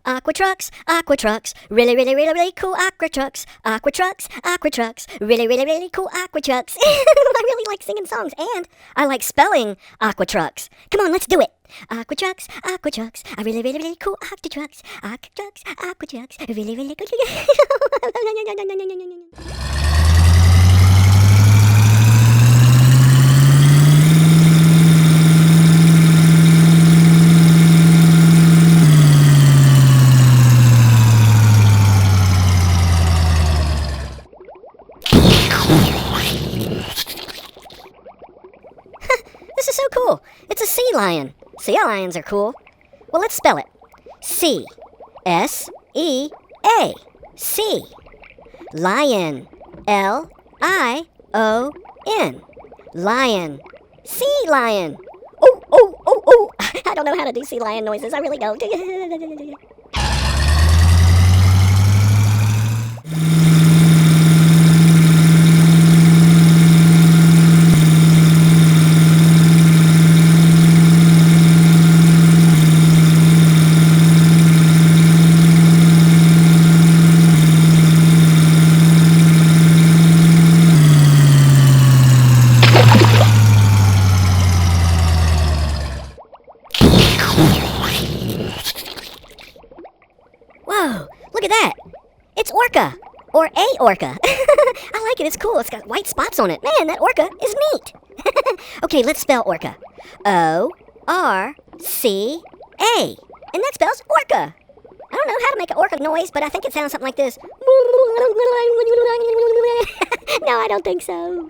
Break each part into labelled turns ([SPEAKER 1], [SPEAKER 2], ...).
[SPEAKER 1] Aqua Trucks, Aqua Trucks, really, really, really, really cool Aqua Trucks, Aqua Trucks, Aqua Trucks, really, really, really cool Aqua Trucks. I really like singing songs, and I like spelling Aqua Trucks. Come on, let's do it. Aqua Trucks, Aqua Trucks, really, really, really cool Aqua Trucks, Aqua Trucks, Aqua Trucks, really, really cool. This is so cool. It's a sea lion. Sea lions are cool. Well, let's spell it. C. S-E-A. Sea. Lion. L-I-O-N. Lion. Sea lion. Oh, oh, oh, oh. I don't know how to do sea lion noises. I really don't. Whoa, look at that. It's Orca, or a Orca. I like it, it's cool. It's got white spots on it. Man, that Orca is neat. Okay, let's spell Orca. O-R-C-A. And that spells Orca. I don't know how to make an Orca noise, but I think it sounds something like this. No, I don't think so.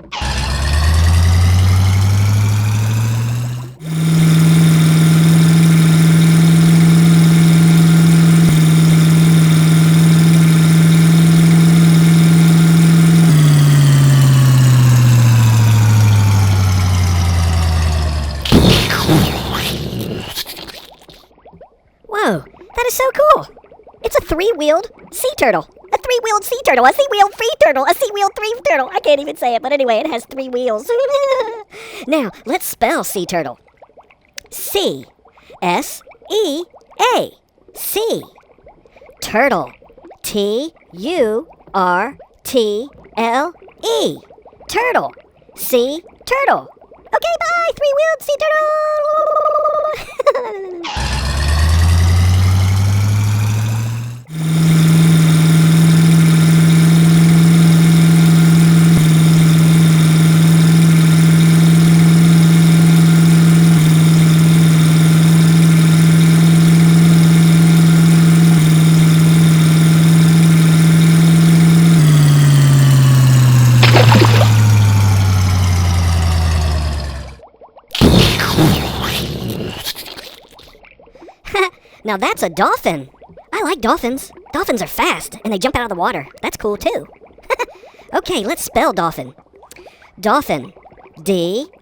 [SPEAKER 1] Whoa, that is so cool. It's a three-wheeled sea turtle. A three-wheeled sea turtle. A sea-wheeled free turtle. A sea-wheeled three turtle. I can't even say it, but anyway, it has 3 wheels. Now, let's spell sea turtle. C-S-E-A. Sea. Turtle. T-U-R-T-L-E. Turtle. Sea turtle. Okay, bye, three-wheeled sea turtle. Now that's a dolphin. I like dolphins. Dolphins are fast, and they jump out of the water. That's cool, too. Okay, let's spell dolphin. Dolphin. D-O-L-P-H-I-N.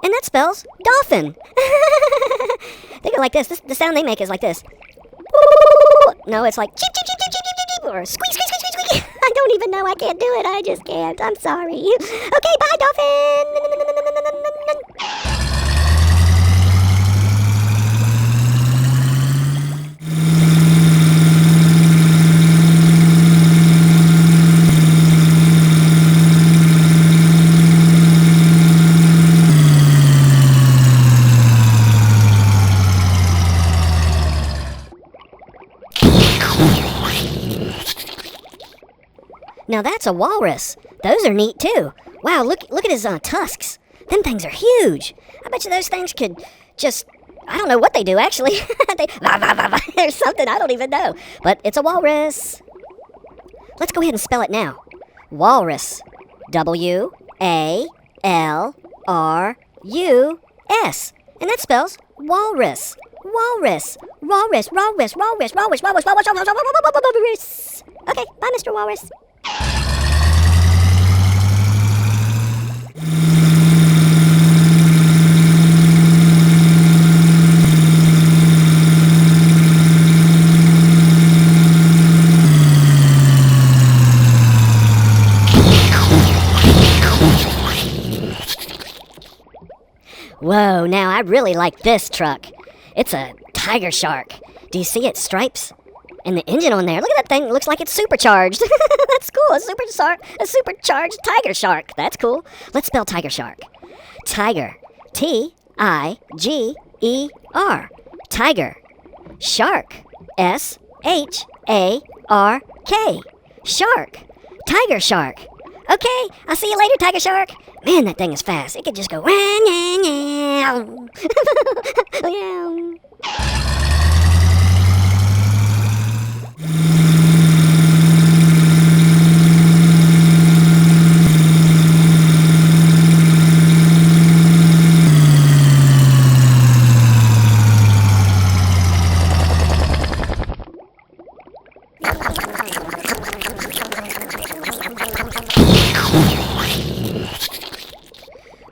[SPEAKER 1] And that spells dolphin. They go like this. The sound they make is like this. No, it's like cheep, cheep, cheep, cheep, cheep, cheep, cheep, or squeak, squeak, squeak, squeak, squeak. I don't even know. I can't do it. I just can't. I'm sorry. Okay, bye, dolphin. Now that's a walrus. Those are neat too. Wow, look at his tusks. Them things are huge. I bet you those things could just, I don't know what they do actually. There's something, I don't even know. But it's a walrus. Let's go ahead and spell it now. Walrus. W-A-L-R-U-S. And that spells walrus. Walrus. Walrus. Walrus. Walrus. Walrus. Walrus. Walrus. Walrus. Okay, bye, Mr. Walrus. Whoa, now I really like this truck. It's a tiger shark. Do you see its stripes? And the engine on there. Look at that thing. It looks like it's supercharged. That's cool. A supercharged tiger shark. That's cool. Let's spell tiger shark. Tiger. T-I-G-E-R. Tiger. Shark. S-H-A-R-K. Shark. Tiger shark. Okay, I'll see you later, tiger shark. Man, that thing is fast. It could just go.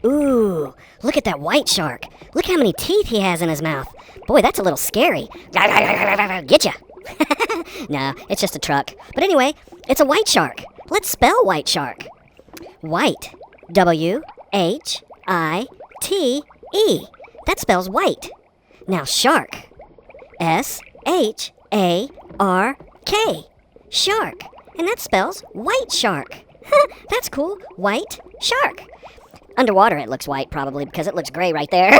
[SPEAKER 1] Ooh, look at that white shark. Look how many teeth he has in his mouth. Boy, that's a little scary. Get ya. No, it's just a truck. But anyway, it's a white shark. Let's spell white shark. White. W-H-I-T-E. That spells white. Now shark. S-H-A-R-K. Shark. And that spells white shark. That's cool. White shark. Underwater it looks white probably because it looks gray right there.